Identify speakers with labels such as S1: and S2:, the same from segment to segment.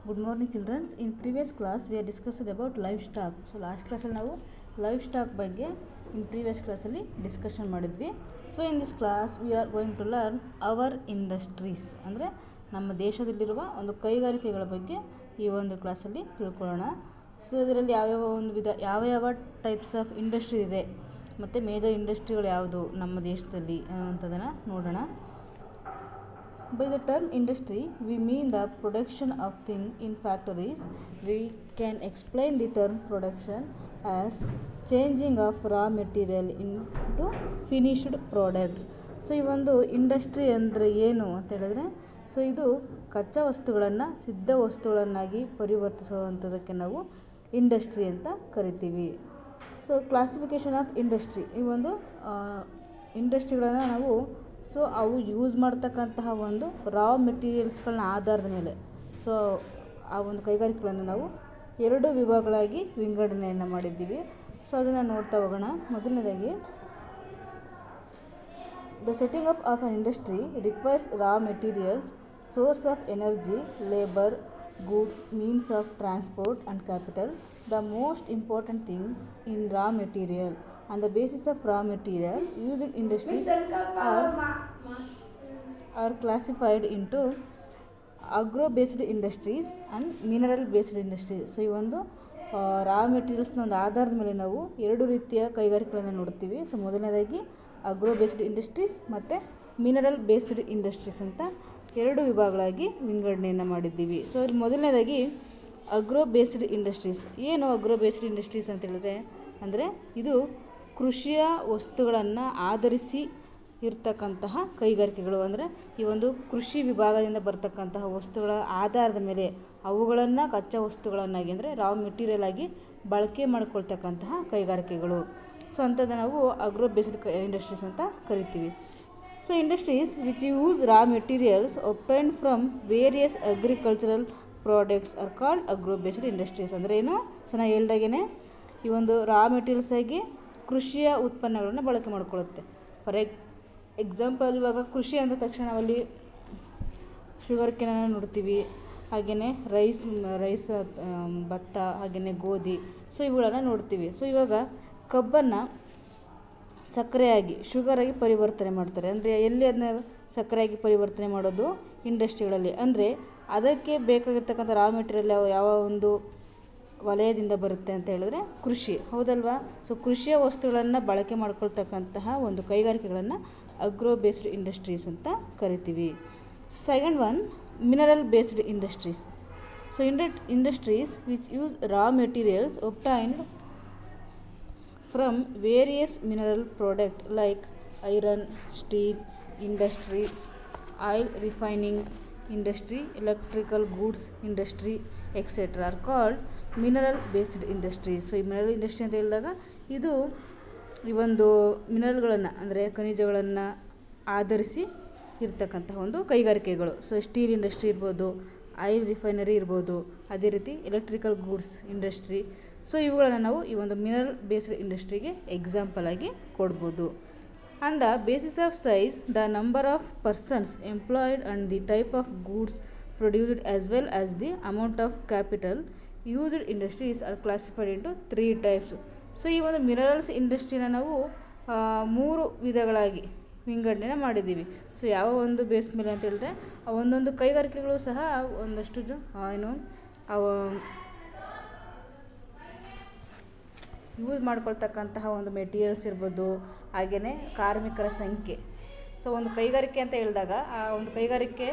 S1: Good morning children. In previous class we have discussed about livestock. So last class alli ನಾವು livestock ಬಗ್ಗೆ in previous class ಅಲ್ಲಿ discussion ಮಾಡಿದ್ವಿ. So in this class we are going to learn our industries ಅಂದರೆ ನಮ್ಮ ದೇಶದಲ್ಲಿರುವ ಒಂದು ಕೈಗಾರಿಕೆಗಳ ಬಗ್ಗೆ ಈ ಒಂದು ಕ್ಲಾಸ್ ಅಲ್ಲಿ ತಿಳ್ಕೊಳ್ಳೋಣ. ಸೊ ಇದರಲ್ಲಿ ಯಾವ ಟೈಪ್ಸ್ ಆಫ್ ಇಂಡಸ್ಟ್ರಿ ಇದೆ ಮತ್ತು ಮೇಜರ್ ಇಂಡಸ್ಟ್ರಿಗಳು ಯಾವುದು ನಮ್ಮ ದೇಶದಲ್ಲಿ ಅಂತದನ್ನು ನೋಡೋಣ. By the term industry, we mean the production of things in factories. We can explain the term production as changing of raw material into finished products. So ಈ ಒಂದು industry ಅಂದರೆ ಏನು ಅಂತ ಹೇಳಿದ್ರೆ, ಸೊ ಇದು ಕಚ್ಚಾ ವಸ್ತುಗಳನ್ನು ಸಿದ್ಧ ವಸ್ತುಗಳನ್ನಾಗಿ ಪರಿವರ್ತಿಸುವಂಥದ್ದಕ್ಕೆ ನಾವು ಇಂಡಸ್ಟ್ರಿ ಅಂತ ಕರಿತೀವಿ. ಸೊ ಕ್ಲಾಸಿಫಿಕೇಷನ್ ಆಫ್ ಇಂಡಸ್ಟ್ರಿ, ಈ ಒಂದು ಇಂಡಸ್ಟ್ರಿಗಳನ್ನು ನಾವು ಅವು ಯೂಸ್ ಮಾಡ್ತಕ್ಕಂತಹ ಒಂದು ರಾ ಮೆಟೀರಿಯಲ್ಸ್ಗಳನ್ನ ಆಧಾರದ ಮೇಲೆ ಆ ಒಂದು ಕೈಗಾರಿಕೆಗಳನ್ನು ನಾವು ಎರಡು ವಿಭಾಗಗಳಾಗಿ ವಿಂಗಡಣೆಯನ್ನು ಮಾಡಿದ್ದೀವಿ. ಸೊ ಅದನ್ನು ನೋಡ್ತಾ ಹೋಗೋಣ. ಮೊದಲನೇದಾಗಿ, the setting up of an industry requires raw materials, source of energy, labour, goods, means of transport and capital. The most important things in raw material and the basis of raw materials used in industries are classified into agro-based industries and mineral-based industries. So ಈ ಒಂದು ರಾ ಮೆಟೀರಿಯಲ್ಸ್ನ ಒಂದು ಆಧಾರದ ಮೇಲೆ ನಾವು ಎರಡು ರೀತಿಯ ಕೈಗಾರಿಕೆಗಳನ್ನು ನೋಡ್ತೀವಿ. ಸೊ ಮೊದಲನೇದಾಗಿ ಅಗ್ರೋ ಬೇಸ್ಡ್ ಇಂಡಸ್ಟ್ರೀಸ್ ಮತ್ತು ಮಿನರಲ್ ಬೇಸ್ಡ್ ಇಂಡಸ್ಟ್ರೀಸ್ ಅಂತ ಎರಡು ವಿಭಾಗಗಳಾಗಿ ವಿಂಗಡಣೆಯನ್ನು ಮಾಡಿದ್ದೀವಿ. ಸೊ ಅದ್ರ ಮೊದಲನೇದಾಗಿ ಅಗ್ರೋ ಬೇಸ್ಡ್ ಇಂಡಸ್ಟ್ರೀಸ್. ಏನು ಅಗ್ರೋ ಬೇಸ್ಡ್ ಇಂಡಸ್ಟ್ರೀಸ್ ಅಂತ ಹೇಳಿದ್ರೆ ಅಂದರೆ ಇದು ಕೃಷಿಯ ವಸ್ತುಗಳನ್ನು ಆಧರಿಸಿ ಇರ್ತಕ್ಕಂತಹ ಕೈಗಾರಿಕೆಗಳು. ಅಂದರೆ ಈ ಒಂದು ಕೃಷಿ ವಿಭಾಗದಿಂದ ಬರ್ತಕ್ಕಂತಹ ವಸ್ತುಗಳ ಆಧಾರದ ಮೇಲೆ ಅವುಗಳನ್ನು ಕಚ್ಚಾ ವಸ್ತುಗಳನ್ನಾಗಿ ಅಂದರೆ ರಾ ಮೆಟೀರಿಯಲ್ ಆಗಿ ಬಳಕೆ ಮಾಡಿಕೊಳ್ತಕ್ಕಂತಹ ಕೈಗಾರಿಕೆಗಳು. ಸೊ ಅಂಥದ್ದು ನಾವು ಅಗ್ರೋ ಬೇಸ್ಡ್ ಇಂಡಸ್ಟ್ರೀಸ್ ಅಂತ ಕರಿತೀವಿ. So industries which use raw materials obtained from various agricultural products are called agro based industries. ಅಂದರೆ ಏನು? ಸೊ ನಾನು ಹೇಳ್ದಾಗೇ ಈ ಒಂದು ರಾ ಮೆಟೀರಿಯಲ್ಸ್ ಆಗಿ ಕೃಷಿಯ ಉತ್ಪನ್ನಗಳನ್ನು ಬಳಕೆ ಮಾಡಿಕೊಳ್ಳುತ್ತೆ. ಫಾರ್ ಎಕ್ಸಾಂಪಲ್, ಇವಾಗ ಕೃಷಿ ಅಂದ ತಕ್ಷಣ ನಾವಲ್ಲಿ ಶುಗರ್ ಕೇನನ್ನು ನೋಡ್ತೀವಿ, ಹಾಗೆಯೇ ರೈಸ್, ಭತ್ತ, ಹಾಗೆಯೇ ಗೋಧಿ, ಸೊ ಇವುಗಳನ್ನು ನೋಡ್ತೀವಿ. ಸೊ ಇವಾಗ ಕಬ್ಬನ್ನು ಸಕ್ಕರೆಯಾಗಿ ಶುಗರಾಗಿ ಪರಿವರ್ತನೆ ಮಾಡ್ತಾರೆ. ಅಂದರೆ ಎಲ್ಲಿ ಅದನ್ನ ಸಕ್ಕರೆಯಾಗಿ ಪರಿವರ್ತನೆ ಮಾಡೋದು? ಇಂಡಸ್ಟ್ರಿಗಳಲ್ಲಿ. ಅಂದರೆ ಅದಕ್ಕೆ ಬೇಕಾಗಿರ್ತಕ್ಕಂಥ ರಾ ಮೆಟೀರಿಯಲ್ ಯಾವ ಒಂದು ವಲಯದಿಂದ ಬರುತ್ತೆ ಅಂತ ಹೇಳಿದ್ರೆ ಕೃಷಿ, ಹೌದಲ್ವಾ? ಸೊ ಕೃಷಿಯ ವಸ್ತುಗಳನ್ನು ಬಳಕೆ ಮಾಡ್ಕೊಳ್ತಕ್ಕಂತಹ ಒಂದು ಕೈಗಾರಿಕೆಗಳನ್ನು ಅಗ್ರೋ ಬೇಸ್ಡ್ ಇಂಡಸ್ಟ್ರೀಸ್ ಅಂತ ಕರಿತೀವಿ. Second one, mineral based industries. So industries which use raw materials obtained from various mineral products like iron, steel industry, oil refining industry, electrical goods industry, etc. are called mineral based industries. So ಈ mineral industry ಅಂತ ಹೇಳಿದಾಗ ಇದು ಈ ಒಂದು ಮಿನರಲ್ಗಳನ್ನು ಅಂದರೆ ಖನಿಜಗಳನ್ನು ಆಧರಿಸಿ ಇರ್ತಕ್ಕಂತಹ ಒಂದು ಕೈಗಾರಿಕೆಗಳು. ಸೊ ಸ್ಟೀಲ್ ಇಂಡಸ್ಟ್ರಿ ಇರ್ಬೋದು, ಆಯಿಲ್ ರಿಫೈನರಿ ಇರ್ಬೋದು, ಅದೇ ರೀತಿ ಎಲೆಕ್ಟ್ರಿಕಲ್ ಗೂಡ್ಸ್ ಇಂಡಸ್ಟ್ರಿ. ಸೊ ಇವುಗಳನ್ನು ನಾವು ಈ ಒಂದು ಮಿನರಲ್ ಬೇಸ್ಡ್ ಇಂಡಸ್ಟ್ರಿಗೆ ಎಕ್ಸಾಂಪಲ್ ಆಗಿ ಕೊಡ್ಬೋದು. On the basis of size, the number of persons employed and the type of goods produced as well as the amount of capital used industries are classified into 3 types. So ಈ ಒಂದು minerals ಇಂಡಸ್ಟ್ರಿನ ನಾವು 3 ವಿಧಗಳಾಗಿ ವಿಂಗಡಣೆ ಮಾಡಿದ್ದೀವಿ. So ಯಾವ ಒಂದು base ಮೇಲೆ ಅಂತ ಹೇಳಿದ್ರೆ ಒಂದೊಂದು ಕೈಗಾರಿಕೆಗಳು ಸಹ ಒಂದಷ್ಟು ಯೂಸ್ ಮಾಡ್ಕೊಳ್ತಕ್ಕಂತಹ ಒಂದು ಮೆಟೀರಿಯಲ್ಸ್ ಇರ್ಬೋದು, ಹಾಗೆಯೇ ಕಾರ್ಮಿಕರ ಸಂಖ್ಯೆ. ಸೊ ಒಂದು ಕೈಗಾರಿಕೆ ಅಂತ ಹೇಳಿದಾಗ ಆ ಒಂದು ಕೈಗಾರಿಕೆ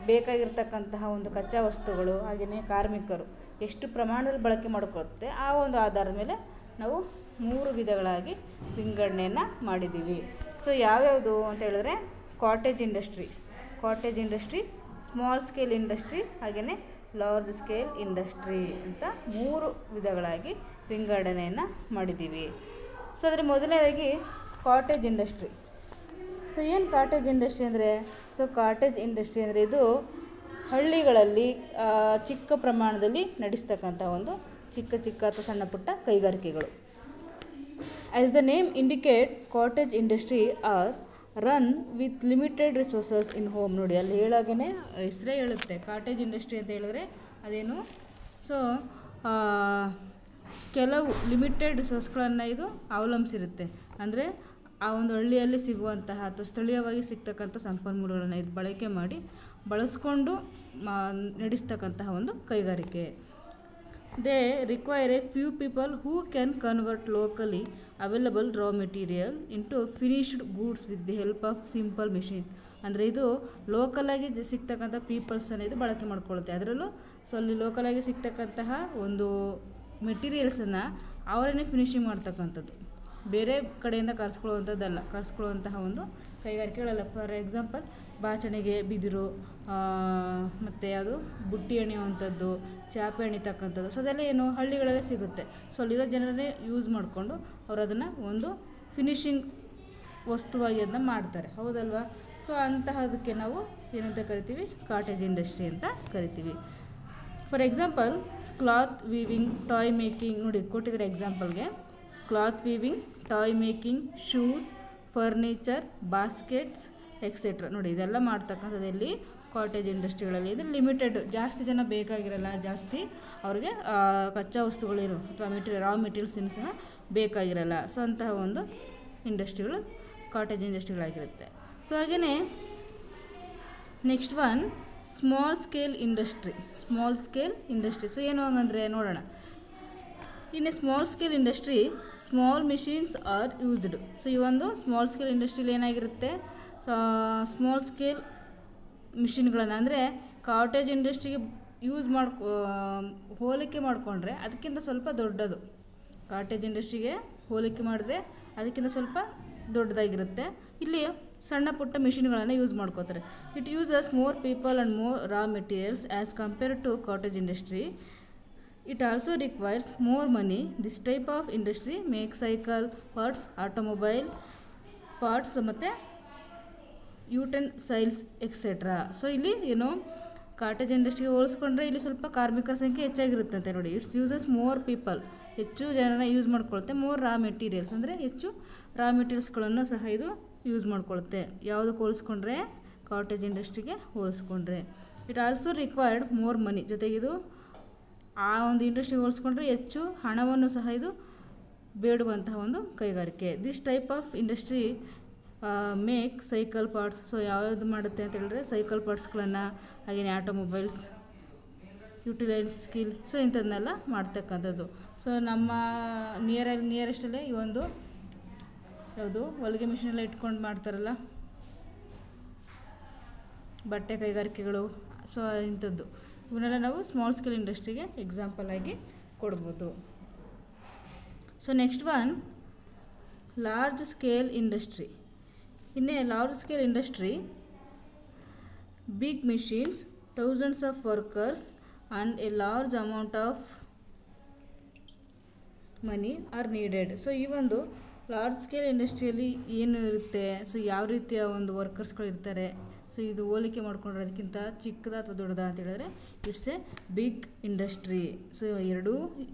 S1: ಬೇಕಾಗಿರ್ತಕ್ಕಂತಹ ಒಂದು ಕಚ್ಚಾ ವಸ್ತುಗಳು, ಹಾಗೆಯೇ ಕಾರ್ಮಿಕರು ಎಷ್ಟು ಪ್ರಮಾಣದಲ್ಲಿ ಬಳಕೆ ಮಾಡಿಕೊಳ್ಳುತ್ತೆ ಆ ಒಂದು ಆಧಾರದ ಮೇಲೆ ನಾವು 3 ವಿಧಗಳಾಗಿ ವಿಂಗಡಣೆಯನ್ನು ಮಾಡಿದ್ದೀವಿ. ಸೊ ಯಾವ್ಯಾವುದು ಅಂತ ಹೇಳಿದ್ರೆ cottage industry, small scale industry, ಹಾಗೆಯೇ ಲಾರ್ಜ್ ಸ್ಕೇಲ್ ಇಂಡಸ್ಟ್ರಿ ಅಂತ 3 ವಿಧಗಳಾಗಿ ವಿಂಗಡಣೆಯನ್ನು ಮಾಡಿದ್ದೀವಿ. ಸೊ ಅದರ ಮೊದಲನೇದಾಗಿ ಕಾಟೇಜ್ ಇಂಡಸ್ಟ್ರಿ. ಸೊ ಏನು ಕಾಟೇಜ್ ಇಂಡಸ್ಟ್ರಿ ಅಂದರೆ? ಸೊ ಕಾಟೇಜ್ ಇಂಡಸ್ಟ್ರಿ ಅಂದರೆ ಇದು ಹಳ್ಳಿಗಳಲ್ಲಿ ಚಿಕ್ಕ ಪ್ರಮಾಣದಲ್ಲಿ ನಡೆಸ್ತಕ್ಕಂಥ ಒಂದು ಚಿಕ್ಕ ಅಥವಾ ಸಣ್ಣ ಪುಟ್ಟ ಕೈಗಾರಿಕೆಗಳು. As the name indicate, cottage industry are run with limited resources in home. ನೋಡಿ ಅಲ್ಲಿ ಹೇಳಾಗೇ ಹೆಸರೇ ಹೇಳುತ್ತೆ, ಕಾಟೇಜ್ ಇಂಡಸ್ಟ್ರಿ ಅಂತ ಹೇಳಿದ್ರೆ ಅದೇನು. ಸೊ ಕೆಲವು ಲಿಮಿಟೆಡ್ ರಿಸೋರ್ಸ್ಗಳನ್ನು ಇದು ಅವಲಂಬಿಸಿರುತ್ತೆ. ಅಂದರೆ ಆ ಒಂದು ಹಳ್ಳಿಯಲ್ಲಿ ಸಿಗುವಂತಹ ಅಥವಾ ಸ್ಥಳೀಯವಾಗಿ ಸಿಗ್ತಕ್ಕಂಥ ಸಂಪನ್ಮೂಲಗಳನ್ನು ಇದು ಬಳಕೆ ಮಾಡಿ ಬಳಸ್ಕೊಂಡು ನಡೆಸ್ತಕ್ಕಂತಹ ಒಂದು ಕೈಗಾರಿಕೆ. They require A few people who can convert locally available raw material into finished goods with the help of simple machine. ಅಂದರೆ ಇದು ಲೋಕಲಾಗಿ ಸಿಗ್ತಕ್ಕಂಥ ಪೀಪಲ್ಸನ್ನು ಇದು ಬಳಕೆ ಮಾಡ್ಕೊಳ್ಳುತ್ತೆ. ಅದರಲ್ಲೂ ಸೊ ಅಲ್ಲಿ ಲೋಕಲಾಗಿ ಸಿಗ್ತಕ್ಕಂತಹ ಒಂದು ಮೆಟೀರಿಯಲ್ಸನ್ನು ಅವರನ್ನೇ ಫಿನಿಶಿಂಗ್ ಮಾಡ್ತಕ್ಕಂಥದ್ದು, ಬೇರೆ ಕಡೆಯಿಂದ ಕರೆಸ್ಕೊಳ್ಳುವಂತಹ ಒಂದು ಕೈಗಾರಿಕೆಗಳಲ್ಲ. ಫಾರ್ ಎಕ್ಸಾಂಪಲ್ ಬಾಚಣಿಗೆ, ಬಿದಿರು, ಮತ್ತು ಯಾವುದು ಬುಟ್ಟಿ ಎಣಿಯುವಂಥದ್ದು, ಚಾಪೆ ಎಣಿತಕ್ಕಂಥದ್ದು. ಸೊ ಅದೆಲ್ಲ ಏನು ಹಳ್ಳಿಗಳಲ್ಲೇ ಸಿಗುತ್ತೆ. ಸೊ ಅಲ್ಲಿರೋ ಜನರನ್ನೇ ಯೂಸ್ ಮಾಡಿಕೊಂಡು ಅವರು ಅದನ್ನು ಒಂದು ಫಿನಿಶಿಂಗ್ ವಸ್ತುವಾಗಿ ಅದನ್ನ ಮಾಡ್ತಾರೆ, ಹೌದಲ್ವಾ. ಸೊ ಅಂತಹದಕ್ಕೆ ನಾವು ಏನಂತ ಕರಿತೀವಿ, ಕಾಟೇಜ್ ಇಂಡಸ್ಟ್ರಿ ಅಂತ ಕರಿತೀವಿ. For example cloth weaving, toy making. ನೋಡಿ ಕೊಟ್ಟಿದ್ದಾರೆ ಎಕ್ಸಾಂಪಲ್ಗೆ, cloth weaving, toy making, shoes, furniture, baskets etcetera. ನೋಡಿ ಇದೆಲ್ಲ ಮಾಡ್ತಕ್ಕಂಥದ್ದಲ್ಲಿ ಕಾಟೇಜ್ ಇಂಡಸ್ಟ್ರಿಗಳಲ್ಲಿ ಇದು ಲಿಮಿಟೆಡ್, ಜಾಸ್ತಿ ಜನ ಬೇಕಾಗಿರಲ್ಲ, ಜಾಸ್ತಿ ಅವ್ರಿಗೆ ಕಚ್ಚಾ ವಸ್ತುಗಳೇನು ಅಥವಾ ರಾ ಮೆಟೀರಿಯಲ್ಸ್ ಸಹ ಬೇಕಾಗಿರಲ್ಲ. ಸೊ ಅಂತಹ ಒಂದು ಇಂಡಸ್ಟ್ರಿಗಳು ಕಾಟೇಜ್ ಇಂಡಸ್ಟ್ರಿಗಳಾಗಿರುತ್ತೆ. ಸೊ ಹಾಗೆಯೇ next one small scale industry. So ಏನು ಹಂಗಂದರೆ ನೋಡೋಣ. In a small scale industry small machines are used. So ಈ ಒಂದು ಸ್ಮಾಲ್ ಸ್ಕೇಲ್ ಇಂಡಸ್ಟ್ರಿಲಿ ಏನಾಗಿರುತ್ತೆ, ಸ್ಮಾಲ್ ಸ್ಕೇಲ್ ಮಿಷಿನ್ಗಳನ್ನು ಅಂದರೆ ಕಾಟೇಜ್ ಇಂಡಸ್ಟ್ರಿಗೆ ಹೋಲಿಕೆ ಮಾಡಿಕೊಂಡ್ರೆ ಅದಕ್ಕಿಂತ ಸ್ವಲ್ಪ ದೊಡ್ಡದು. ಕಾಟೇಜ್ ಇಂಡಸ್ಟ್ರಿಗೆ ಹೋಲಿಕೆ ಮಾಡಿದ್ರೆ ಅದಕ್ಕಿಂತ ಸ್ವಲ್ಪ ದೊಡ್ಡದಾಗಿರುತ್ತೆ. ಇಲ್ಲಿ ಸಣ್ಣ ಪುಟ್ಟ ಮಿಷಿನ್ಗಳನ್ನು ಯೂಸ್ ಮಾಡ್ಕೋತಾರೆ. It uses more people and more raw materials as compare to cottage industry. It also requires more money. This type of industry makes cycle parts, automobile parts ಮತ್ತು ಯುಟೆನ್ಸೈಲ್ಸ್ ಎಕ್ಸೆಟ್ರಾ. ಸೊ ಇಲ್ಲಿ ಏನು ಕಾಟೇಜ್ ಇಂಡಸ್ಟ್ರಿಗೆ ಹೋಲಿಸ್ಕೊಂಡ್ರೆ ಇಲ್ಲಿ ಸ್ವಲ್ಪ ಕಾರ್ಮಿಕರ ಸಂಖ್ಯೆ ಹೆಚ್ಚಾಗಿರುತ್ತಂತೆ. ನೋಡಿ, ಇಟ್ಸ್ ಯೂಸಸ್ ಮೋರ್ ಪೀಪಲ್, ಹೆಚ್ಚು ಜನರನ್ನ ಯೂಸ್ ಮಾಡ್ಕೊಳುತ್ತೆ. ಮೋರ್ ರಾ ಮೆಟೀರಿಯಲ್ಸ್ ಅಂದರೆ ಹೆಚ್ಚು ರಾ ಮೆಟೀರಿಯಲ್ಸ್ಗಳನ್ನು ಸಹ ಇದು ಯೂಸ್ ಮಾಡ್ಕೊಳುತ್ತೆ. ಯಾವುದಕ್ಕೆ ಹೋಲಿಸ್ಕೊಂಡ್ರೆ, ಕಾಟೇಜ್ ಇಂಡಸ್ಟ್ರಿಗೆ ಹೋಲಿಸ್ಕೊಂಡ್ರೆ. It also required more money. ಜೊತೆಗಿದು ಆ ಒಂದು ಇಂಡಸ್ಟ್ರಿಗೆ ಹೋಲಿಸ್ಕೊಂಡ್ರೆ ಹೆಚ್ಚು ಹಣವನ್ನು ಸಹ ಇದು ಬೇಡುವಂತಹ ಒಂದು ಕೈಗಾರಿಕೆ. This type of industry make cycle parts. So ಯಾವ್ಯಾವುದು ಮಾಡುತ್ತೆ ಅಂತ ಹೇಳಿದ್ರೆ ಸೈಕಲ್ ಪಾರ್ಟ್ಸ್ಗಳನ್ನು, ಹಾಗೆಯೇ ಆಟೋಮೊಬೈಲ್ಸ್, ಯುಟಿಲೈಸ್ ಸ್ಕಿಲ್, ಸೊ ಇಂಥದನ್ನೆಲ್ಲ ಮಾಡ್ತಕ್ಕಂಥದ್ದು. ಸೊ ನಮ್ಮ ನಿಯರೆಸ್ಟಲ್ಲೇ ಈ ಒಂದು ಯಾವುದು ಹೊಲಿಗೆ ಮಿಷಿನೆಲ್ಲ ಇಟ್ಕೊಂಡು ಮಾಡ್ತಾರಲ್ಲ, ಬಟ್ಟೆ ಕೈಗಾರಿಕೆಗಳು, ಸೊ ಇಂಥದ್ದು ಇವನ್ನೆಲ್ಲ ನಾವು ಸ್ಮಾಲ್ ಸ್ಕೇಲ್ ಇಂಡಸ್ಟ್ರಿಗೆ ಎಕ್ಸಾಂಪಲ್ ಆಗಿ ಕೊಡ್ಬೋದು. So next one large scale industry. In a large scale industry big machines, thousands of workers and a large amount of money are needed. So ಈ ಒಂದು ಲಾರ್ಜ್ ಸ್ಕೇಲ್ ಇಂಡಸ್ಟ್ರಿಯಲ್ಲಿ ಏನು ಇರುತ್ತೆ, ಸೊ ಯಾವ ರೀತಿಯ ಒಂದು ವರ್ಕರ್ಸ್ಗಳು ಇರ್ತಾರೆ, ಸೊ ಇದು ಹೋಲಿಕೆ ಮಾಡ್ಕೊಂಡ್ರೆ ಅದಕ್ಕಿಂತ ಚಿಕ್ಕದ ಅಥವಾ ದೊಡ್ಡದ ಅಂತ ಹೇಳಿದ್ರೆ it's a big industry. So ಎರಡೂ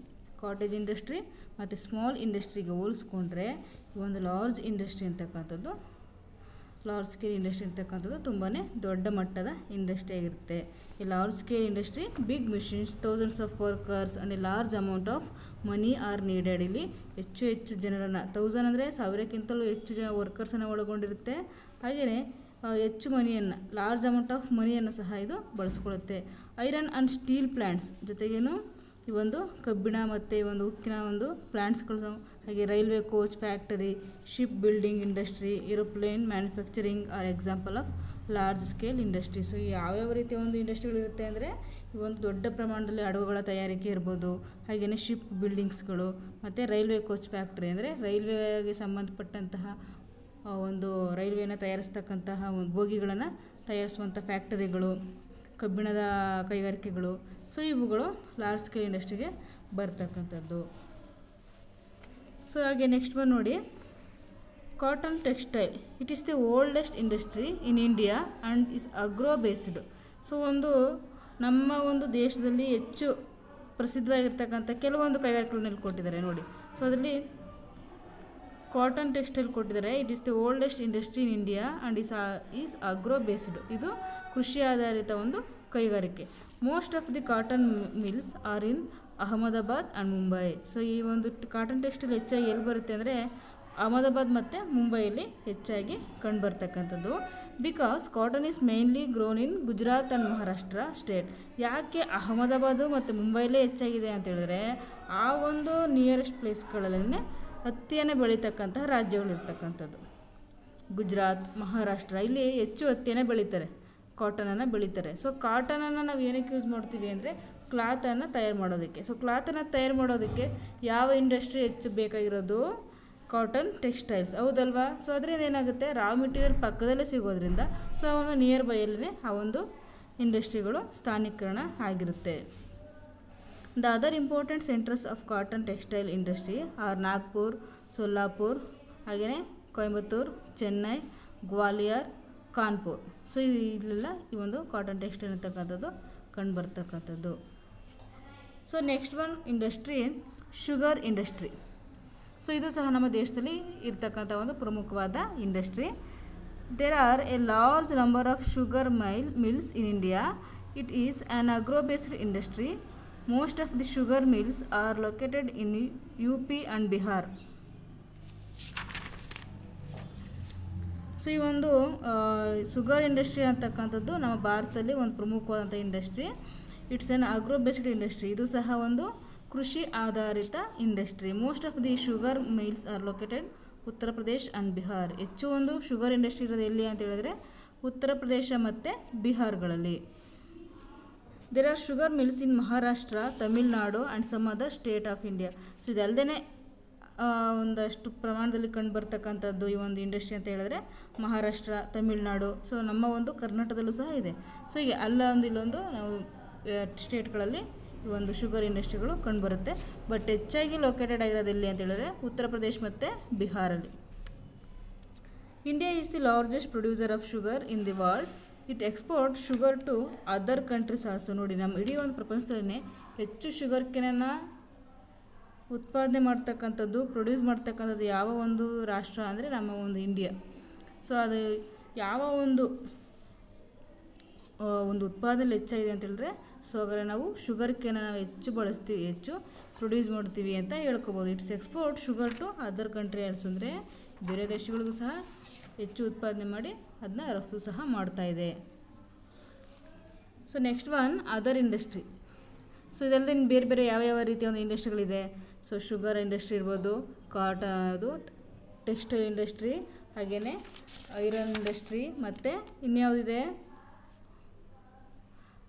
S1: ಕಾಟೇಜ್ ಇಂಡಸ್ಟ್ರಿ ಮತ್ತು ಸ್ಮಾಲ್ ಇಂಡಸ್ಟ್ರಿಗೆ ಹೋಲಿಸ್ಕೊಂಡ್ರೆ ಈ ಒಂದು ಲಾರ್ಜ್ ಇಂಡಸ್ಟ್ರಿ ಅಂತಕ್ಕಂಥದ್ದು, ಲಾರ್ಜ್ ಸ್ಕೇಲ್ ಇಂಡಸ್ಟ್ರಿ ಅಂತಕ್ಕಂಥದ್ದು ತುಂಬಾ ದೊಡ್ಡ ಮಟ್ಟದ ಇಂಡಸ್ಟ್ರಿ ಆಗಿರುತ್ತೆ. ಈ large scale industry big machines, thousands of workers and a large amount of money are needed. ಇಲ್ಲಿ ಹೆಚ್ಚು ಜನರನ್ನು, 1000 ಅಂದರೆ 1000ಕ್ಕಿಂತಲೂ ಹೆಚ್ಚು ವರ್ಕರ್ಸನ್ನು ಒಳಗೊಂಡಿರುತ್ತೆ. ಹಾಗೆಯೇ ಹೆಚ್ಚು ಮನಿಯನ್ನು, ಲಾರ್ಜ್ ಅಮೌಂಟ್ ಆಫ್ ಮನಿಯನ್ನು ಸಹ ಇದು ಬಳಸ್ಕೊಳ್ಳುತ್ತೆ. ಐರನ್ ಆ್ಯಂಡ್ ಸ್ಟೀಲ್ ಪ್ಲ್ಯಾಂಟ್ಸ್, ಜೊತೆಗೇನು ಈ ಒಂದು ಕಬ್ಬಿಣ ಮತ್ತು ಈ ಒಂದು ಉಕ್ಕಿನ ಒಂದು ಪ್ಲ್ಯಾಂಟ್ಸ್ಗಳು, ಹಾಗೆ railway coach factory, ship building industry, aeroplane manufacturing R example of large scale industry. So ಯಾವ್ಯಾವ ರೀತಿಯ ಒಂದು ಇಂಡಸ್ಟ್ರಿಗಳಿರುತ್ತೆ ಅಂದರೆ ಈ ಒಂದು ದೊಡ್ಡ ಪ್ರಮಾಣದಲ್ಲಿ ಹಡಗುಗಳ ತಯಾರಿಕೆ ಇರ್ಬೋದು, ಹಾಗೆಯೇ ಶಿಪ್ ಬಿಲ್ಡಿಂಗ್ಸ್ಗಳು ಮತ್ತು ರೈಲ್ವೆ ಕೋಚ್ ಫ್ಯಾಕ್ಟ್ರಿ ಅಂದರೆ ರೈಲ್ವೆಗೆ ಸಂಬಂಧಪಟ್ಟಂತಹ ಒಂದು ರೈಲ್ವೆನ ತಯಾರಿಸ್ತಕ್ಕಂತಹ ಒಂದು ಬೋಗಿಗಳನ್ನು ತಯಾರಿಸುವಂಥ ಫ್ಯಾಕ್ಟರಿಗಳು, ಕಬ್ಬಿಣದ ಕೈಗಾರಿಕೆಗಳು. ಸೊ ಇವುಗಳು ಲಾರ್ಜ್ ಸ್ಕೇಲ್ ಇಂಡಸ್ಟ್ರಿಗೆ ಬರ್ತಕ್ಕಂಥದ್ದು. ಸೊ ಹಾಗೆ ನೆಕ್ಸ್ಟ್ ಒನ್ ನೋಡಿ, cotton textile. It is the oldest industry in India and is agro based. So ಒಂದು ನಮ್ಮ ಒಂದು ದೇಶದಲ್ಲಿ ಹೆಚ್ಚು ಪ್ರಸಿದ್ಧವಾಗಿರ್ತಕ್ಕಂಥ ಕೆಲವೊಂದು ಕೈಗಾರಿಕೆಗಳನ್ನ ಕೊಟ್ಟಿದ್ದಾರೆ ನೋಡಿ. ಸೊ ಅದರಲ್ಲಿ ಕಾಟನ್ ಟೆಕ್ಸ್ಟೈಲ್ ಕೊಟ್ಟಿದ್ದಾರೆ. It is the oldest industry in India and is agro based. ಇದು ಕೃಷಿ ಆಧಾರಿತ ಒಂದು ಕೈಗಾರಿಕೆ. Most of the cotton mills are in Ahmedabad and Mumbai. So ಈ ಒಂದು ಕಾಟನ್ ಟೆಕ್ಸ್ಟೈಲ್ ಹೆಚ್ಚಾಗಿ ಎಲ್ಲಿ ಬರುತ್ತೆ ಅಂದರೆ ಅಹಮದಾಬಾದ್ ಮತ್ತು ಮುಂಬೈಯಲ್ಲಿ ಹೆಚ್ಚಾಗಿ ಕಂಡುಬರ್ತಕ್ಕಂಥದ್ದು. Because cotton is mainly grown in Gujarat and Maharashtra state. ಯಾಕೆ ಅಹಮದಾಬಾದು ಮತ್ತು ಮುಂಬೈಲೇ ಹೆಚ್ಚಾಗಿದೆ ಅಂತ ಹೇಳಿದ್ರೆ ಆ ಒಂದು ನಿಯರೆಸ್ಟ್ ಪ್ಲೇಸ್ಗಳಲ್ಲೇ ಹತ್ತಿಯನ್ನು ಬೆಳೀತಕ್ಕಂತಹ ರಾಜ್ಯಗಳಿರ್ತಕ್ಕಂಥದ್ದು. ಗುಜರಾತ್, ಮಹಾರಾಷ್ಟ್ರ ಇಲ್ಲಿ ಹೆಚ್ಚು ಹತ್ತಿಯನ್ನು ಬೆಳೀತಾರೆ, ಕಾಟನನ್ನು ಬೆಳೀತಾರೆ. ಸೊ ಕಾಟನನ್ನು ನಾವು ಏನಕ್ಕೆ ಯೂಸ್ ಮಾಡ್ತೀವಿ ಅಂದರೆ ಕ್ಲಾತನ್ನು ತಯಾರು ಮಾಡೋದಕ್ಕೆ. ಸೊ ಕ್ಲಾತನ್ನು ತಯಾರು ಮಾಡೋದಕ್ಕೆ ಯಾವ ಇಂಡಸ್ಟ್ರಿ ಹೆಚ್ಚು ಬೇಕಾಗಿರೋದು? ಕಾಟನ್ ಟೆಕ್ಸ್ಟೈಲ್ಸ್, ಹೌದಲ್ವಾ? ಸೊ ಅದರಿಂದ ಏನಾಗುತ್ತೆ, ರಾ ಮೆಟೀರಿಯಲ್ ಪಕ್ಕದಲ್ಲೇ ಸಿಗೋದ್ರಿಂದ ಸೊ ಆ ಒಂದು ನಿಯರ್ ಬೈಯಲ್ಲೇ ಆ ಒಂದು ಇಂಡಸ್ಟ್ರಿಗಳು ಸ್ಥಾನೀಕರಣ ಆಗಿರುತ್ತೆ. The other important centres of cotton textile industry are Nagpur, Solapur, ಹಾಗೆಯೇ ಕೊಯಂಬತ್ತೂರು, ಚೆನ್ನೈ, ಗ್ವಾಲಿಯರ್, ಕಾನ್ಪುರ್. ಸೊ ಇಲ್ಲೆಲ್ಲ ಈ ಒಂದು ಕಾಟನ್ ಟೆಕ್ಸ್ಟೈಲ್ ಅಂತಕ್ಕಂಥದ್ದು ಕಂಡುಬರ್ತಕ್ಕಂಥದ್ದು. So next one industry sugar industry. So ಇದು ಸಹ ನಮ್ಮ ದೇಶದಲ್ಲಿ ಇರ್ತಕ್ಕಂಥ ಒಂದು ಪ್ರಮುಖವಾದ industry. There are a large number of sugar mills in India. It is an agro based industry. Most of the sugar mills are located in UP and Bihar. So ಈ ಒಂದು sugar industry ಅಂತಕ್ಕಂಥದ್ದು ನಮ್ಮ ಭಾರತದಲ್ಲಿ ಒಂದು ಪ್ರಮುಖವಾದಂಥ industry. It's an agro based industry. ಇದು ಸಹ ಒಂದು ಕೃಷಿ ಆಧಾರಿತ industry. Most of the sugar mills are located Uttar Pradesh and Bihar. ಹೆಚ್ಚು ಒಂದು ಶುಗರ್ ಇಂಡಸ್ಟ್ರಿ ಇರೋದು ಎಲ್ಲಿ ಅಂತ ಹೇಳಿದ್ರೆ ಉತ್ತರ ಪ್ರದೇಶ ಮತ್ತು ಬಿಹಾರ್ಗಳಲ್ಲಿ. There are sugar mills in Maharashtra, Tamil Nadu and some other state of India. So ಇದಲ್ಲದೆ ಒಂದಷ್ಟು ಪ್ರಮಾಣದಲ್ಲಿ ಕಂಡುಬರ್ತಕ್ಕಂಥದ್ದು ಈ ಒಂದು ಇಂಡಸ್ಟ್ರಿ ಅಂತ ಹೇಳಿದ್ರೆ ಮಹಾರಾಷ್ಟ್ರ, ತಮಿಳುನಾಡು, ಸೊ ನಮ್ಮ ಒಂದು ಕರ್ನಾಟಕದಲ್ಲೂ ಸಹ ಇದೆ. ಸೊ ಹೀಗೆ ಇಲ್ಲೊಂದು ನಾವು ಸ್ಟೇಟ್ಗಳಲ್ಲಿ ಈ ಒಂದು ಶುಗರ್ ಇಂಡಸ್ಟ್ರಿಗಳು ಕಂಡುಬರುತ್ತೆ. ಬಟ್ ಹೆಚ್ಚಾಗಿ ಲೊಕೇಟೆಡ್ ಆಗಿರೋದು ಎಲ್ಲಿ ಅಂತ ಹೇಳಿದ್ರೆ ಉತ್ತರ ಪ್ರದೇಶ್ ಮತ್ತು ಬಿಹಾರಲ್ಲಿ. India is the largest producer of sugar in the world. It export sugar to other countries also. ನೋಡಿ, ನಮ್ಮ ಇಡೀ ಒಂದು ಪ್ರಪಂಚದಲ್ಲೇ ಹೆಚ್ಚು ಶುಗರ್ ಕೇನನ್ನು ಉತ್ಪಾದನೆ ಮಾಡ್ತಕ್ಕಂಥದ್ದು, ಪ್ರೊಡ್ಯೂಸ್ ಮಾಡ್ತಕ್ಕಂಥದ್ದು ಯಾವ ಒಂದು ರಾಷ್ಟ್ರ ಅಂದರೆ ನಮ್ಮ ಒಂದು ಇಂಡಿಯಾ. ಸೊ ಅದು ಯಾವ ಒಂದು ಉತ್ಪಾದನೆ ಹೆಚ್ಚಾಗಿದೆ ಅಂತ ಹೇಳಿದ್ರೆ ಸೊ ಹಾಗಾದ್ರೆ ನಾವು ಶುಗರ್ ಕೇನ ನಾವು ಹೆಚ್ಚು ಬಳಸ್ತೀವಿ, ಹೆಚ್ಚು ಪ್ರೊಡ್ಯೂಸ್ ಮಾಡ್ತೀವಿ ಅಂತ ಹೇಳ್ಕೊಬೋದು. It's export sugar to other country also. ಅಂದರೆ ಬೇರೆ ದೇಶಗಳಿಗೂ ಸಹ ಹೆಚ್ಚು ಉತ್ಪಾದನೆ ಮಾಡಿ ಅದನ್ನ ರಫ್ತು ಸಹ ಮಾಡ್ತಾ ಇದೆ. So next one other industry. So ಇದಲ್ಲದೆ ಬೇರೆ ಬೇರೆ ಯಾವ ರೀತಿಯ ಒಂದು ಇಂಡಸ್ಟ್ರಿಗಳಿದೆ. ಸೊ ಶುಗರ್ ಇಂಡಸ್ಟ್ರಿ ಇರ್ಬೋದು, ಅದು ಟೆಕ್ಸ್ಟೈಲ್ ಇಂಡಸ್ಟ್ರಿ, ಹಾಗೆಯೇ ಐರನ್ ಇಂಡಸ್ಟ್ರಿ, ಮತ್ತು ಇನ್ಯಾವುದಿದೆ,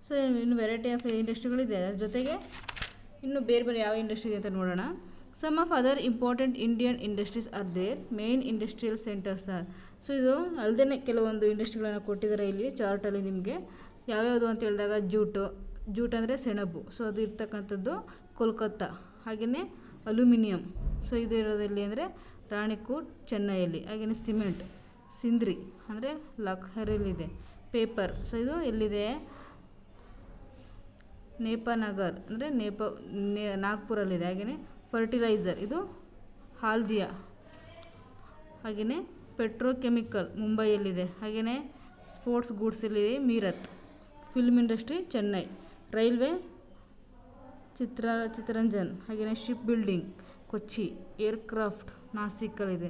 S1: ಸೊ ಇನ್ನು ವೆರೈಟಿ ಆಫ್ ಇಂಡಸ್ಟ್ರಿಗಳಿದೆ. ಅದ್ರ ಜೊತೆಗೆ ಇನ್ನು ಬೇರೆ ಬೇರೆ ಯಾವ ಇಂಡಸ್ಟ್ರಿ ಇದೆ ಅಂತ ನೋಡೋಣ. Some of other important Indian industries are there. Main industrial centres are. So ಇದು ಅಲ್ಲದೆ ಕೆಲವೊಂದು ಇಂಡಸ್ಟ್ರಿಗಳನ್ನು ಕೊಟ್ಟಿದ್ದಾರೆ ಇಲ್ಲಿ ಚಾರ್ಟಲ್ಲಿ ನಿಮಗೆ. ಯಾವ್ಯಾವುದು ಅಂತ ಹೇಳಿದಾಗ ಜೂಟ್ ಅಂದರೆ ಸೆಣಬು, ಸೊ ಅದು ಇರ್ತಕ್ಕಂಥದ್ದು ಕೋಲ್ಕತ್ತಾ. ಹಾಗೆಯೇ ಅಲ್ಯೂಮಿನಿಯಂ, ಸೊ ಇದು ಇರೋದಲ್ಲಿ ಅಂದರೆ ರಾಣಿಕೂಟ್, ಚೆನ್ನೈಯಲ್ಲಿ. ಹಾಗೆಯೇ ಸಿಮೆಂಟ್, ಸಿಂದ್ರಿ ಅಂದರೆ ಲಖನೌಲ್ಲಿದೆ. ಪೇಪರ್, ಸೊ ಇದು ಎಲ್ಲಿದೆ, ನೇಪಾನಗರ್ ಅಂದರೆ ನಾಗ್ಪುರಲ್ಲಿದೆ. ಹಾಗೆಯೇ ಫರ್ಟಿಲೈಸರ್, ಇದು ಹಾಲ್ದಿಯಾ. ಹಾಗೆಯೇ ಪೆಟ್ರೋಕೆಮಿಕಲ್ ಮುಂಬೈಯಲ್ಲಿದೆ. ಹಾಗೆಯೇ ಸ್ಪೋರ್ಟ್ಸ್ ಗೂಡ್ಸಲ್ಲಿದೆ Meerut. Film industry Chennai. Railway Chittaranjan. ಹಾಗೆಯೇ ಶಿಪ್ ಬಿಲ್ಡಿಂಗ್ ಕೊಚ್ಚಿ. ಏರ್ಕ್ರಾಫ್ಟ್ ನಾಸಿಕಲ್ಲಿದೆ.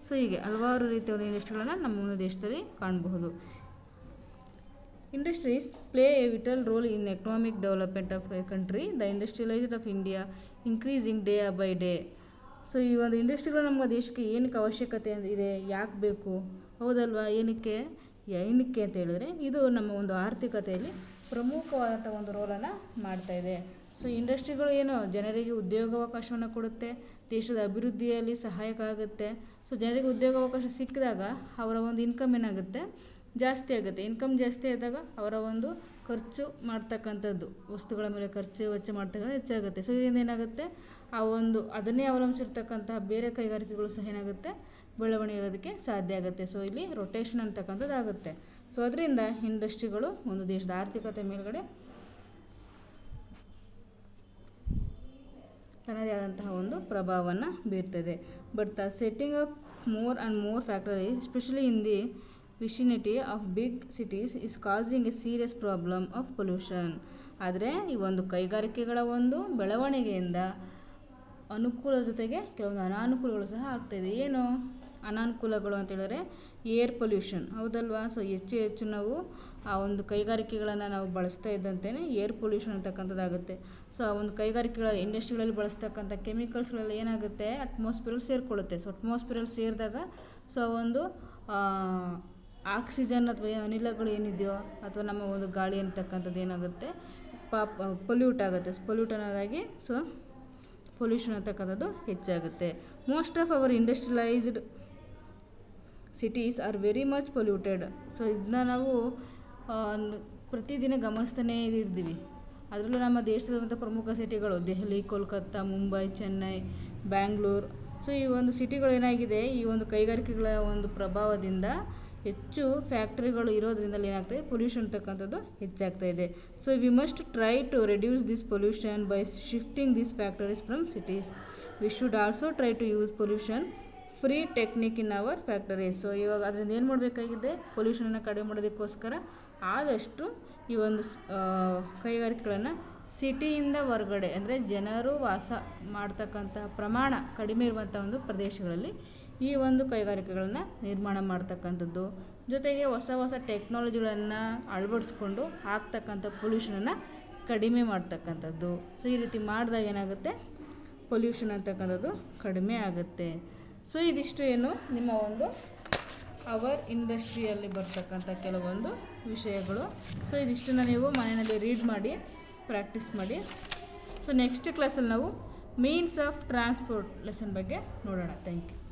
S1: ಸೊ ಹೀಗೆ ಹಲವಾರು ರೀತಿಯ ಒಂದು ಇಂಡಸ್ಟ್ರಿಗಳನ್ನು ನಮ್ಮ ದೇಶದಲ್ಲಿ ಕಾಣಬಹುದು. Industries play a vital role in economic development of a country. The industrialization of India increasing day by day. So ಈ ಒಂದು ಇಂಡಸ್ಟ್ರಿಗಳು ನಮ್ಮ ದೇಶಕ್ಕೆ ಏನಕ್ಕೆ ಅವಶ್ಯಕತೆ ಇದೆ, ಯಾಕೆ ಬೇಕು, ಹೌದಲ್ವಾ? ಏನಕ್ಕೆ ಅಂತ ಹೇಳಿದ್ರೆ ಇದು ನಮ್ಮ ಒಂದು ಆರ್ಥಿಕತೆಯಲ್ಲಿ ಪ್ರಮುಖವಾದಂಥ ಒಂದು ರೋಲನ್ನು ಮಾಡ್ತಾಯಿದೆ. ಸೊ ಇಂಡಸ್ಟ್ರಿಗಳು ಏನು ಜನರಿಗೆ ಉದ್ಯೋಗಾವಕಾಶವನ್ನು ಕೊಡುತ್ತೆ, ದೇಶದ ಅಭಿವೃದ್ಧಿಯಲ್ಲಿ ಸಹಾಯಕ ಆಗುತ್ತೆ. ಸೊ ಜನರಿಗೆ ಉದ್ಯೋಗಾವಕಾಶ ಸಿಕ್ಕಿದಾಗ ಅವರ ಒಂದು ಇನ್ಕಮ್ ಏನಾಗುತ್ತೆ, ಜಾಸ್ತಿ ಆಗುತ್ತೆ. ಇನ್ಕಮ್ ಜಾಸ್ತಿ ಆದಾಗ ಅವರ ಒಂದು ಖರ್ಚು ಮಾಡ್ತಕ್ಕಂಥದ್ದು, ವಸ್ತುಗಳ ಮೇಲೆ ಖರ್ಚು ವೆಚ್ಚ ಮಾಡ್ತಕ್ಕಂಥ ಹೆಚ್ಚಾಗುತ್ತೆ. ಸೊ ಇದರಿಂದ ಏನಾಗುತ್ತೆ, ಆ ಒಂದು ಅದನ್ನೇ ಅವಲಂಬಿಸಿರ್ತಕ್ಕಂತಹ ಬೇರೆ ಕೈಗಾರಿಕೆಗಳು ಸಹ ಏನಾಗುತ್ತೆ, ಬೆಳವಣಿಗೆ ಆಗೋದಕ್ಕೆ ಸಾಧ್ಯ ಆಗುತ್ತೆ. ಸೊ ಇಲ್ಲಿ ರೊಟೇಷನ್ ಅಂತಕ್ಕಂಥದ್ದು ಆಗುತ್ತೆ. ಸೊ ಅದರಿಂದ ಇಂಡಸ್ಟ್ರಿಗಳು ಒಂದು ದೇಶದ ಆರ್ಥಿಕತೆ ಮೇಲ್ಗಡೆ ತನ್ನದೇ ಆದಂತಹ ಒಂದು ಪ್ರಭಾವವನ್ನು ಬೀರ್ತದೆ. But the setting up more and more factories, especially in the vicinity of big cities, is causing a serious problem of pollution. ಆದರೆ ಈ ಒಂದು ಕೈಗಾರಿಕೆಗಳ ಒಂದು ಬೆಳವಣಿಗೆಯಿಂದ ಅನುಕೂಲ ಜೊತೆಗೆ ಕೆಲವೊಂದು ಅನಾನುಕೂಲಗಳು ಸಹ ಆಗ್ತಾಯಿದೆ. ಏನು ಅನಾನುಕೂಲಗಳು ಅಂತ ಹೇಳಿದ್ರೆ ಏರ್ ಪೊಲ್ಯೂಷನ್, ಹೌದಲ್ವಾ? ಸೊ ಹೆಚ್ಚು ನಾವು ಆ ಒಂದು ಕೈಗಾರಿಕೆಗಳನ್ನು ನಾವು ಬಳಸ್ತಾ ಇದ್ದಂತೆಯೇ ಏರ್ ಪೊಲ್ಯೂಷನ್ ಅಂತಕ್ಕಂಥದ್ದಾಗುತ್ತೆ. ಸೊ ಆ ಒಂದು ಕೈಗಾರಿಕೆಗಳ ಇಂಡಸ್ಟ್ರಿಗಳಲ್ಲಿ ಬಳಸ್ತಕ್ಕಂಥ ಕೆಮಿಕಲ್ಸ್ಗಳೆಲ್ಲ ಏನಾಗುತ್ತೆ, ಅಟ್ಮಾಸ್ಫಿಯರಲ್ಲಿ ಸೇರಿಕೊಳ್ಳುತ್ತೆ. ಸೊ ಅಟ್ಮಾಸ್ಫಿಯರಲ್ಲಿ ಸೇರಿದಾಗ ಸೊ ಒಂದು ಆಕ್ಸಿಜನ್ ಅಥವಾ ಅನಿಲಗಳು ಏನಿದೆಯೋ ಅಥವಾ ನಮ್ಮ ಒಂದು ಗಾಳಿ ಅಂತಕ್ಕಂಥದ್ದು ಏನಾಗುತ್ತೆ, ಪೊಲ್ಯೂಟ್ ಆಗುತ್ತೆ. ಪೊಲ್ಯೂಟ್ ಅನ್ನೋದಾಗಿ ಸೊ ಪೊಲ್ಯೂಷನ್ ಅಂತಕ್ಕಂಥದ್ದು ಹೆಚ್ಚಾಗುತ್ತೆ. Most of our industrialised cities are very much polluted. So ಇದನ್ನ ನಾವು ಪ್ರತಿದಿನ ಗಮನಿಸ್ತಾನೇ ಇರ್ತೀವಿ. ಅದರಲ್ಲೂ ನಮ್ಮ ದೇಶದಂಥ ಪ್ರಮುಖ ಸಿಟಿಗಳು ದೆಹಲಿ, ಕೋಲ್ಕತ್ತಾ, ಮುಂಬೈ, ಚೆನ್ನೈ, ಬ್ಯಾಂಗ್ಳೂರು. ಸೊ ಈ ಒಂದು ಸಿಟಿಗಳು ಏನಾಗಿದೆ, ಈ ಒಂದು ಕೈಗಾರಿಕೆಗಳ ಒಂದು ಪ್ರಭಾವದಿಂದ ಹೆಚ್ಚು ಫ್ಯಾಕ್ಟ್ರಿಗಳು ಇರೋದ್ರಿಂದಲೇ ಏನಾಗ್ತದೆ, ಪೊಲ್ಯೂಷನ್ ಅಂತಕ್ಕಂಥದ್ದು ಹೆಚ್ಚಾಗ್ತಾ ಇದೆ. So we must try to reduce this pollution by shifting these factories from cities. We should also try to use pollution free technique in our factories. So ಇವಾಗ ಅದರಿಂದ ಏನು ಮಾಡಬೇಕಾಗಿದೆ, ಪೊಲ್ಯೂಷನನ್ನು ಕಡಿಮೆ ಮಾಡೋದಕ್ಕೋಸ್ಕರ ಆದಷ್ಟು ಈ ಒಂದು ಕೈಗಾರಿಕೆಗಳನ್ನು ಸಿಟಿಯಿಂದ ಹೊರಗಡೆ, ಅಂದರೆ ಜನರು ವಾಸ ಮಾಡ್ತಕ್ಕಂಥ ಪ್ರಮಾಣ ಕಡಿಮೆ ಇರುವಂಥ ಒಂದು ಪ್ರದೇಶಗಳಲ್ಲಿ ಈ ಒಂದು ಕೈಗಾರಿಕೆಗಳನ್ನು ನಿರ್ಮಾಣ ಮಾಡ್ತಕ್ಕಂಥದ್ದು, ಜೊತೆಗೆ ಹೊಸ ಹೊಸ ಟೆಕ್ನಾಲಜಿಗಳನ್ನು ಅಳವಡಿಸ್ಕೊಂಡು ಆಗ್ತಕ್ಕಂಥ ಪೊಲ್ಯೂಷನನ್ನು ಕಡಿಮೆ ಮಾಡ್ತಕ್ಕಂಥದ್ದು. ಸೊ ಈ ರೀತಿ ಮಾಡಿದಾಗ ಏನಾಗುತ್ತೆ, ಪೊಲ್ಯೂಷನ್ ಅಂತಕ್ಕಂಥದ್ದು ಕಡಿಮೆ ಆಗುತ್ತೆ. ಸೊ ಇದಿಷ್ಟು ಏನು ನಿಮ್ಮ ಒಂದು ಅವರ್ ಇಂಡಸ್ಟ್ರಿಯಲ್ಲಿ ಬರ್ತಕ್ಕಂಥ ಕೆಲವೊಂದು ವಿಷಯಗಳು. ಸೊ ಇದಿಷ್ಟನ್ನು ನೀವು ಮನೆಯಲ್ಲಿ ರೀಡ್ ಮಾಡಿ ಪ್ರಾಕ್ಟೀಸ್ ಮಾಡಿ. ಸೊ ನೆಕ್ಸ್ಟ್ ಕ್ಲಾಸಲ್ಲಿ ನಾವು ಮೀನ್ಸ್ ಆಫ್ ಟ್ರಾನ್ಸ್ಪೋರ್ಟ್ ಲೆಸನ್ ಬಗ್ಗೆ ನೋಡೋಣ. Thank you.